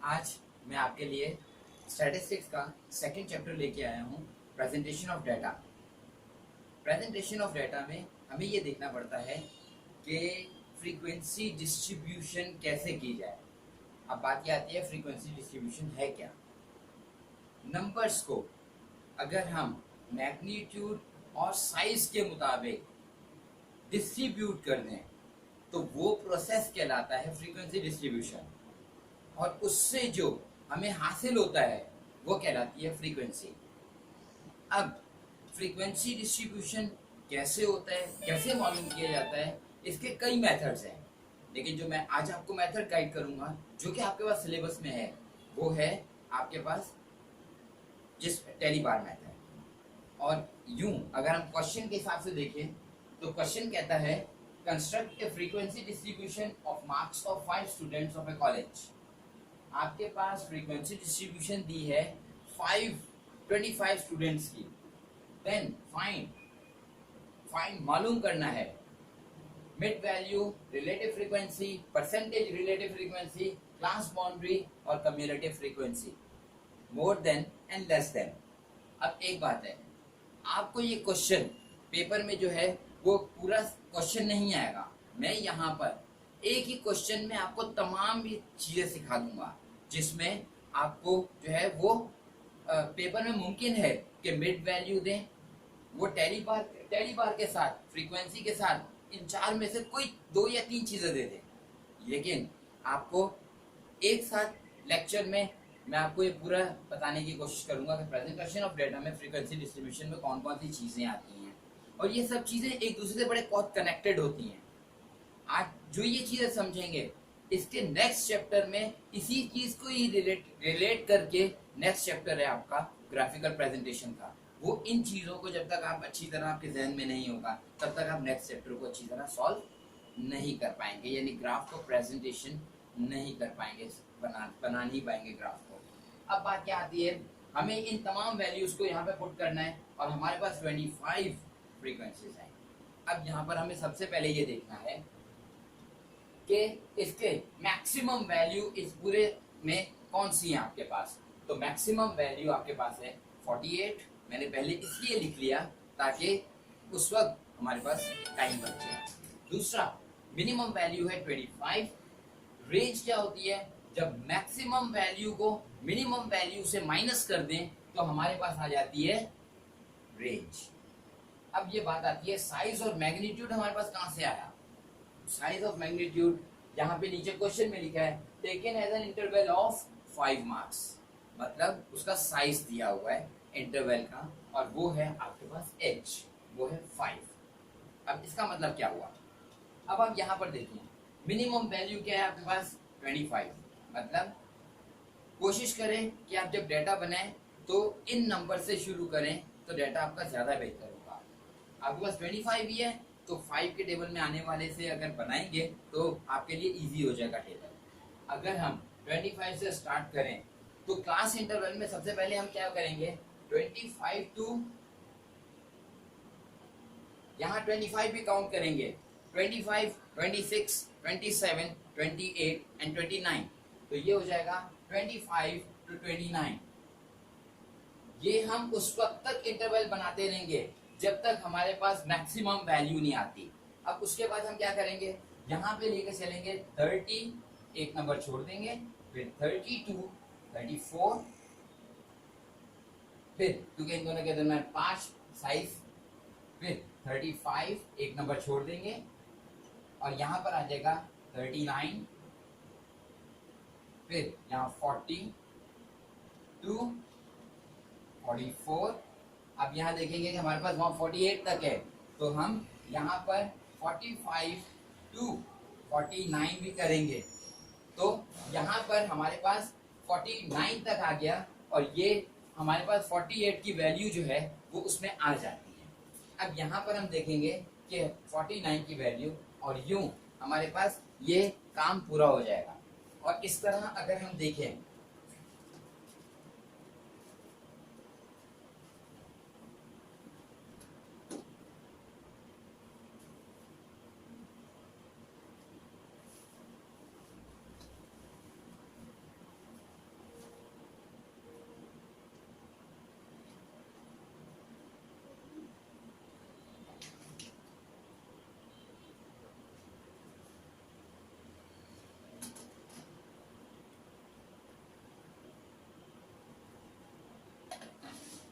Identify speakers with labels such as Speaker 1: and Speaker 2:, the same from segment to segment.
Speaker 1: आज मैं आपके लिए स्टैटिस्टिक्स का सेकंड चैप्टर लेके आया हूँ, presentation of data. Presentation of data में हमें ये देखना पड़ता है कि फ्रीक्वेंसी डिस्ट्रीब्यूशन कैसे की जाए। अब बात ये आती है फ्रीक्वेंसी डिस्ट्रीब्यूशन है क्या। नंबर्स को अगर हम मैग्नीट्यूड और साइज के मुताबिक डिस्ट्रीब्यूट कर दें तो वो प्रोसेस कहलाता है फ्रीक्वेंसी डिस्ट्रीब्यूशन, और उससे जो हमें हासिल होता है वो कहलाती है फ्रीक्वेंसी। अब फ्रीक्वेंसी डिस्ट्रीब्यूशन कैसे होता है, कैसे मालूम किया जाता है, इसके कई मेथड्स हैं, लेकिन जो मैं आज आपको मेथड गाइड करूंगा जो कि आपके पास सिलेबस में है वो है आपके पास जिस टेली बार मेथड। और यूं अगर हम क्वेश्चन के हिसाब से देखें तो क्वेश्चन कहता है construct A frequency distribution of marks of 5 students of A college. आपके पास फ्रीक्वेंसी डिस्ट्रीब्यूशन दी है 25 स्टूडेंट्स की। देन फाइंड मालूम करना है mid value, relative frequency, percentage relative frequency, class boundary और cumulative frequency, more than and less than. अब एक बात है, आपको ये क्वेश्चन पेपर में जो है वो पूरा क्वेश्चन नहीं आएगा। मैं यहाँ पर एक ही क्वेश्चन में आपको तमाम भी चीजें सिखा दूंगा जिसमें आपको जो है वो पेपर में मुमकिन है कि मिड वैल्यू दें, वो टेली बार के साथ फ्रीक्वेंसी के साथ इन चार में से कोई 2 या 3 चीजें दे दें। लेकिन आपको एक साथ लेक्चर में मैं आपको ये पूरा बताने की कोशिश करूंगा कि प्रेजेंटेशन ऑफ डाटा में फ्रीक्वेंसी डिस्ट्रीब्यूशन में कौन कौन सी चीजें आती हैं, और ये सब चीजें एक दूसरे से बड़े बहुत कनेक्टेड होती हैं। आज जो ये चीजें समझेंगे इसके नेक्स्ट चैप्टर में इसी चीज को ही रिलेट करके नेक्स्ट चैप्टर है आपका ग्राफिकल प्रेजेंटेशन का। वो इन चीजों को जब तक आप अच्छी तरह आपके जहन में नहीं होगा तब तक आप नेक्स्ट चैप्टर को अच्छी तरह सॉल्व नहीं कर पाएंगे, यानी ग्राफ को प्रेजेंटेशन नहीं कर पाएंगे, बना नहीं पाएंगे ग्राफ को। अब बात क्या आती है, हमें इन तमाम वैल्यूज को यहाँ पे पुट करना है और हमारे पास 25 फ्रीक्वेंसीज हैं। अब यहाँ पर हमें सबसे पहले ये देखना है कि इसके मैक्सिमम वैल्यू इस पूरे में कौन सी है आपके पास। तो मैक्सिमम वैल्यू आपके पास है 48। मैंने पहले इसलिए लिख लिया ताकि उस वक्त हमारे पास टाइम बच जाए। दूसरा मिनिमम वैल्यू है 25। रेंज क्या होती है, जब मैक्सिमम वैल्यू को मिनिमम वैल्यू से माइनस कर दें तो हमारे पास आ जाती है रेंज। अब ये बात आती है साइज और मैग्नीट्यूड हमारे पास कहां से आया। साइज ऑफ मैग्नीट्यूड यहाँ पे नीचे क्वेश्चन में लिखा है taken as an interval of 5 marks, मतलब उसका साइज दिया हुआ है इंटरवल का और वो है आपके पास h, वो है 5। अब इसका मतलब क्या हुआ, अब आप यहाँ पर देखिए मिनिमम वैल्यू क्या है आपके पास 25। मतलब कोशिश करें कि आप जब डाटा बनाएं तो इन नंबर से शुरू करें तो डाटा आपका ज्यादा बेहतर होगा। आपके पास 25 ही है तो 5 के टेबल में आने वाले से अगर बनाएंगे तो आपके लिए इजी हो जाएगा टेबल। अगर हम 25 से स्टार्ट करें तो क्लास इंटरवल में सबसे पहले हम क्या करेंगे 25 टू, यहाँ 25 भी काउंट करेंगे 25, 26, 27, 28 एंड 29। तो ये हो जाएगा 25 टू 29। ये हम उस वक्त तक इंटरवल बनाते रहेंगे जब तक हमारे पास मैक्सिमम वैल्यू नहीं आती। अब उसके बाद हम क्या करेंगे, यहाँ पे लेकर चलेंगे 30, एक नंबर छोड़ देंगे, फिर 32, 34, फिर क्योंकि इन दोनों के दरम्यान 5 साइज, फिर 35, एक नंबर छोड़ देंगे और यहाँ पर आ जाएगा 39, फिर यहाँ 40 टू 44। अब यहाँ देखेंगे कि हमारे पास वहाँ 48 तक है तो हम यहाँ पर 45 टू 49 भी करेंगे तो यहाँ पर हमारे पास 49 तक आ गया और ये हमारे पास 48 की वैल्यू जो है वो उसमें आ जाती है। अब यहाँ पर हम देखेंगे कि 49 की वैल्यू और यूं हमारे पास ये काम पूरा हो जाएगा। और इस तरह अगर हम देखें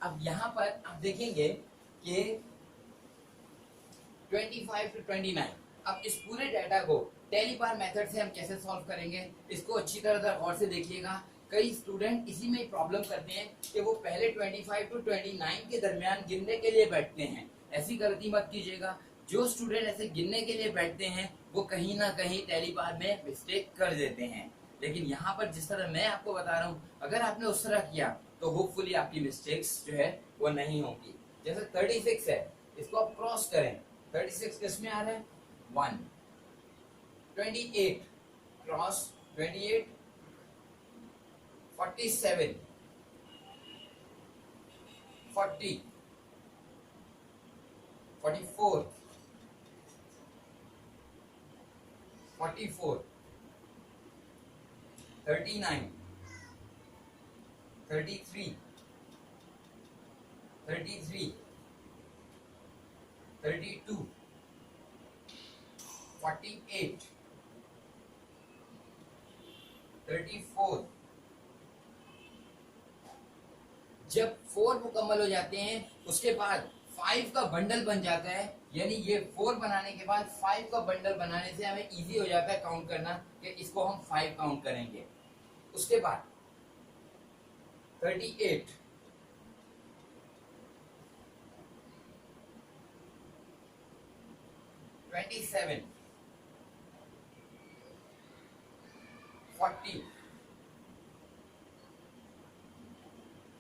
Speaker 1: अब यहाँ पर आप देखेंगे कि 25 to 29। अब इस पूरे डाटा को टेलीपार मेथड से हम कैसे सॉल्व करेंगे, इसको अच्छी तरह गौर से देखिएगा। कई स्टूडेंट इसी में प्रॉब्लम करते हैं कि वो पहले 25 to 29 के दरमियान गिनने के लिए बैठते हैं। ऐसी गलती मत कीजिएगा। जो स्टूडेंट ऐसे गिनने के लिए बैठते हैं वो कहीं ना कहीं टेलीपार में मिस्टेक कर देते हैं। लेकिन यहाँ पर जिस तरह मैं आपको बता रहा हूँ, अगर आपने उस तरह किया तो होपफुली आपकी मिस्टेक्स जो है वो नहीं होगी। जैसे 36 है, इसको आप क्रॉस करें। 36 किस में आ रहा है? 1। 28 क्रॉस 28, 47, 40, 44, 44, 39, 33, 33, 32, 48, 34। जब 4 मुकम्मल हो जाते हैं उसके बाद 5 का बंडल बन जाता है, यानी ये 4 बनाने के बाद 5 का बंडल बनाने से हमें इजी हो जाता है काउंट करना कि इसको हम 5 काउंट करेंगे। उसके बाद 38, 27, 40,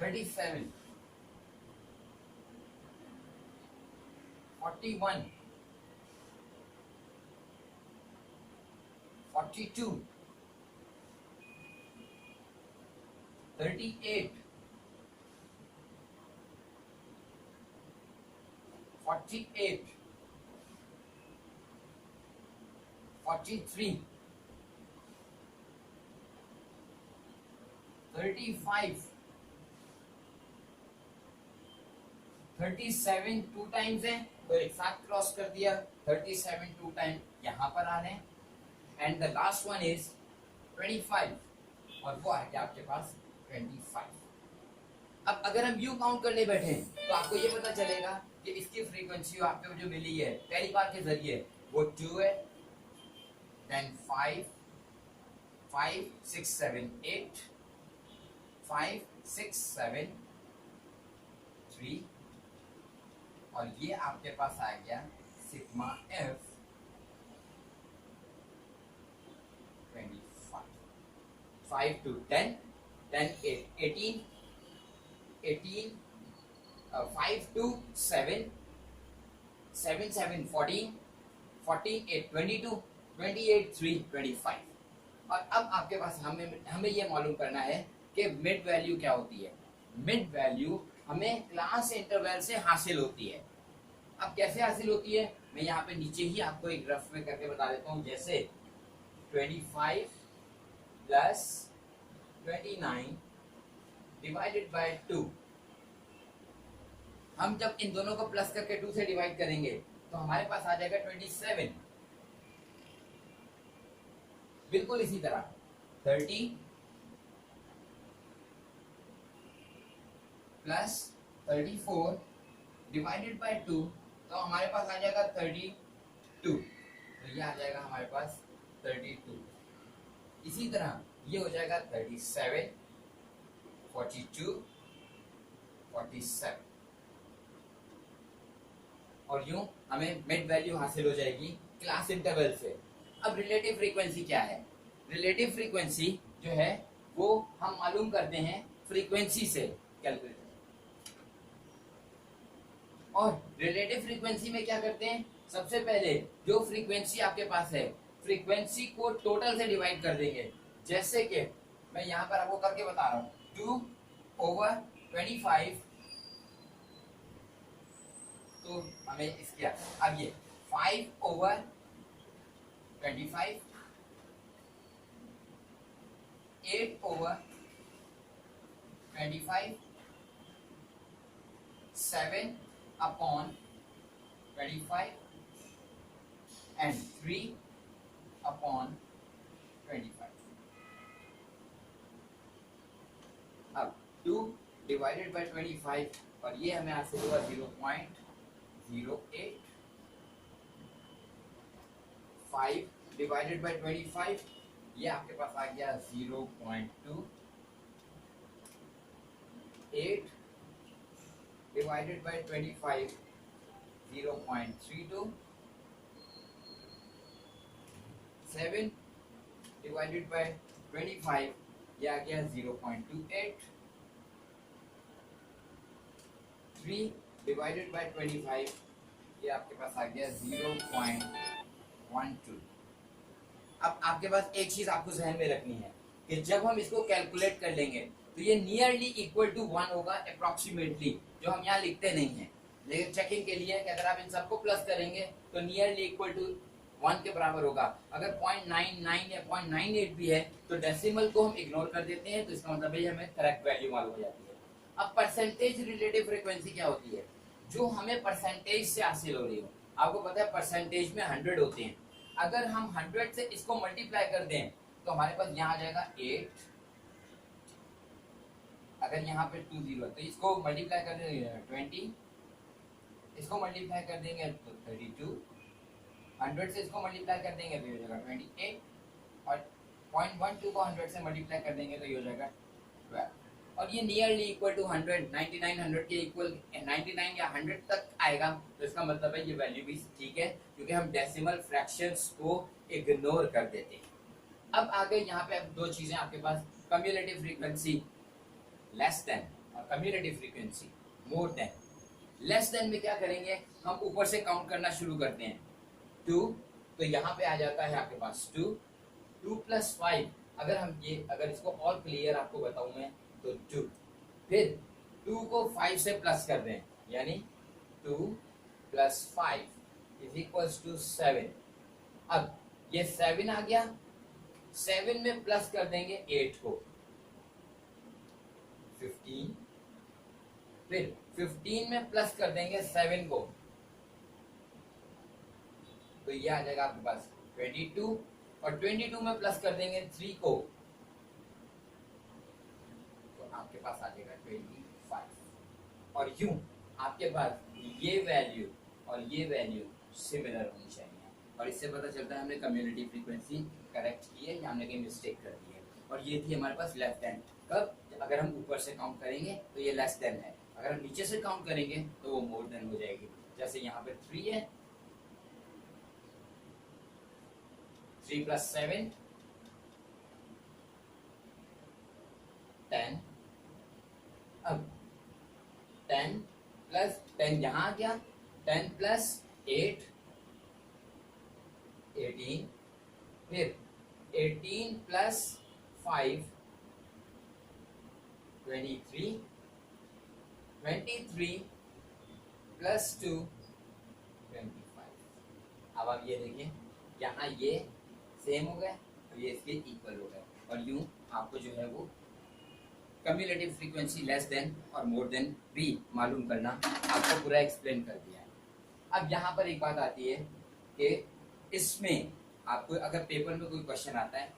Speaker 1: 37, 41, 42, 38, 48, 43, 35, 37 टू टाइम्स है तो एक साथ क्रॉस कर दिया। 37 टू टाइम यहाँ पर आ रहे हैं। And the last one is 25 और वो आ गया आपके पास 25। अब अगर हम यू काउंट करने बैठे तो आपको ये पता चलेगा कि इसकी फ्रीक्वेंसी आपको जो मिली है टेलीपार के जरिए वो 2 है, देन 5, 5, 6, 7, 8, 5, 6, 7, 3 और ये आपके पास आ गया सिग्मा एफ 25। 5 to 10, 10, 8, 18, 18, 5 to 7, 7, 7, 14, 14, 8, 22, 28, 3, 25। और अब आपके पास हमें ये मालूम करना है कि मिड वैल्यू क्या होती है। मिड वैल्यू हमें क्लास इंटरवल से हासिल होती है। अब कैसे हासिल होती है मैं यहाँ पे नीचे ही आपको एक ग्राफ में करके बता देता हूँ। जैसे 25 प्लस 29 डिवाइडेड बाय 2। हम जब इन दोनों को प्लस करके 2 से डिवाइड करेंगे तो हमारे पास आ जाएगा 27। बिल्कुल इसी तरह 30 प्लस 34 डिवाइडेड बाय 2 तो हमारे पास आ जाएगा 32। तो ये आ जाएगा हमारे पास 32। इसी तरह ये हो जाएगा 37, 42, 47 और यूं हमें मिड वैल्यू हासिल हो जाएगी क्लास इंटरवल से। अब रिलेटिव फ्रीक्वेंसी क्या है? रिलेटिव फ्रीक्वेंसी जो है वो हम मालूम करते हैं फ्रीक्वेंसी से कैलकुलेट। और रिलेटिव फ्रीक्वेंसी में क्या करते हैं? सबसे पहले जो फ्रीक्वेंसी आपके पास है फ्रीक्वेंसी को टोटल से डिवाइड कर देंगे। जैसे कि मैं यहाँ पर आपको करके बता रहा हूँ 2/25 तो हमें इसके अब ये 5/25, 8/25, 7/25 and 3/25। अब 2 / डिवाइडेड बाय 25 और ये हमें हासिल हुआ 0.08। 5 डिवाइडेड बाय 25 ये आपके पास आ गया 0.2। 8 डिवाइडेड बाय 25 0.32। 7 डिवाइडेड बाय 25 ये आ गया 0.28। 3 डिवाइडेड बाय 25 ये आपके पास आ गया 0.12। अब आपके पास एक चीज आपको ध्यान में रखनी है कि जब हम इसको कैलकुलेट कर लेंगे तो ये नियरली इक्वल टू 1 होगा अप्रोक्सीमेटली, जो हम यहाँ लिखते नहीं है, लेकिन चेकिंग के लिए कि अगर आप इन सबको प्लस करेंगे तो नियरली इक्वल टू 1 के बराबर होगा। अगर 0.99 या 0.98 भी है तो डेसिमल को हम इग्नोर कर देते हैं, तो इसका मतलब है हमें करेक्ट वैल्यू मालूम हो जाती है। अब परसेंटेज रिलेटिव फ्रीक्वेंसी क्या होती है? जो हमें परसेंटेज से हासिल हो रही हो। आपको पता है परसेंटेज में 100 होते हैं, अगर हम 100 से इसको मल्टीप्लाई कर दें तो हमारे पास यहाँ आ जाएगा 8। अगर यहाँ पे 2 0 तो इसको मल्टीप्लाई कर देंगे 20, इसको मल्टीप्लाई कर देंगे तो 32, 100 से इसको मल्टीप्लाई कर देंगे तो ये हो जाएगा 28 और 0.12 को 100 से मल्टीप्लाई कर देंगे तो ये हो जाएगा 12। और ये नियरली इक्वल टू 100, 99 100 के इक्वल 99 या 100 तक आएगा, तो इसका मतलब है ये वैल्यू भी ठीक है, क्योंकि हम डेसिमल फ्रैक्शंस को इग्नोर कर देते हैं। अब आगे यहाँ पे अब दो चीजें आपके पास, कम्युलेटिव फ्रीक्वेंसी लेस देन और cumulative frequency more then. Less than में क्या करेंगे, हम ऊपर से काउंट करना शुरू करते हैं 2, तो यहाँ पे आ जाता है आपके पास 2 + 5। अगर इसको और क्लियर आपको बताऊं मैं तो 2, फिर 2 को 5 से प्लस कर दें, यानी 2 + 5 = 7। अब ये 7 आ गया, 7 में प्लस कर देंगे 8 को 15, फिर 15 में प्लस कर देंगे 7 को, तो ये आ जाएगा आपके पास 22 और 22 में प्लस कर देंगे 3 को, तो आपके पास आ जाएगा 25। और यूं आपके पास ये वैल्यू और ये वैल्यू सिमिलर होनी चाहिए, और इससे पता चलता है हमने कम्युनिटी फ्रीक्वेंसी करेक्ट की है या हमने कहीं मिस्टेक कर दी है। और ये थी हमारे पास लेस देन। कब? अगर हम ऊपर से काउंट करेंगे तो ये लेस देन है, अगर हम नीचे से काउंट करेंगे तो वो मोर देन हो जाएगी। जैसे यहाँ पे 3 है, 3 + 7 10। अब 10 + 10 यहाँ आ गया, 10 + 8 18, फिर 18 + 5 23, 23 + 2 25। अब आप ये देखिए यहाँ ये सेम हो गए और ये इसके इक्वल हो गए, और यूं आपको जो है वो कम्युलेटिव फ्रीक्वेंसी लेस देन और मोर देन भी मालूम करना आपको पूरा एक्सप्लेन कर दिया है। अब यहाँ पर एक बात आती है कि इसमें आपको अगर पेपर में कोई क्वेश्चन आता है,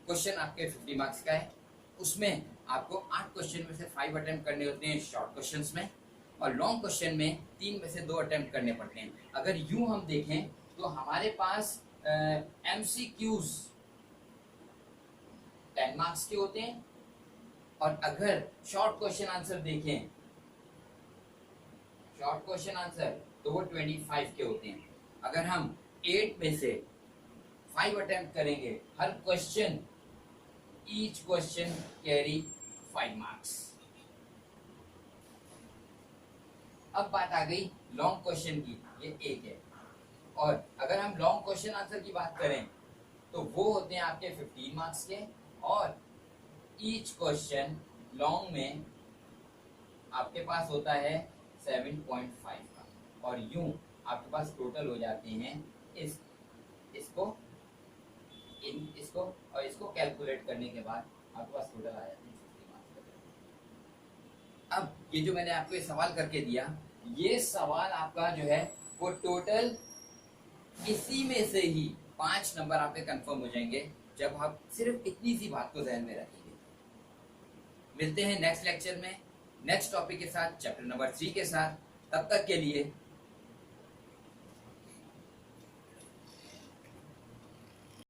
Speaker 1: क्वेश्चन आपके 50 मार्क्स का है, उसमें आपको 8 क्वेश्चन में से 5 अटेम्प्ट करने होते हैं शॉर्ट क्वेश्चंस में, और लॉन्ग क्वेश्चन में 3 में से 2 अटेम्प्ट करने पड़ते हैं। अगर यूं हम देखें तो हमारे पास MCQs 10 मार्क्स के होते हैं, और अगर शॉर्ट क्वेश्चन आंसर देखें, शॉर्ट क्वेश्चन आंसर तो वो 25 के होते हैं। अगर हम 8 में से 5 अटेम्प्ट करेंगे, हर question each question carry 5 marks. अब बात आ गई लॉन्ग क्वेश्चन की, ये एक है, और अगर हम लॉन्ग क्वेश्चन आंसर की बात करें तो वो होते हैं आपके 15 मार्क्स के, और ईच क्वेश्चन लॉन्ग में आपके पास होता है 7.5 का, और यूं आपके पास टोटल हो जाते हैं इसको और इसको कैलकुलेट करने के बाद आपके पास टोटल आ जाते हैं 50 मार्क्स। अब ये जो मैंने आपको सवाल करके दिया, ये सवाल आपका जो है वो टोटल इसी में से ही 5 नंबर आपके कंफर्म हो जाएंगे, जब आप सिर्फ इतनी सी बात को ध्यान में रखेंगे। मिलते हैं नेक्स्ट लेक्चर में नेक्स्ट टॉपिक के साथ, चैप्टर नंबर 3 के साथ। तब तक के लिए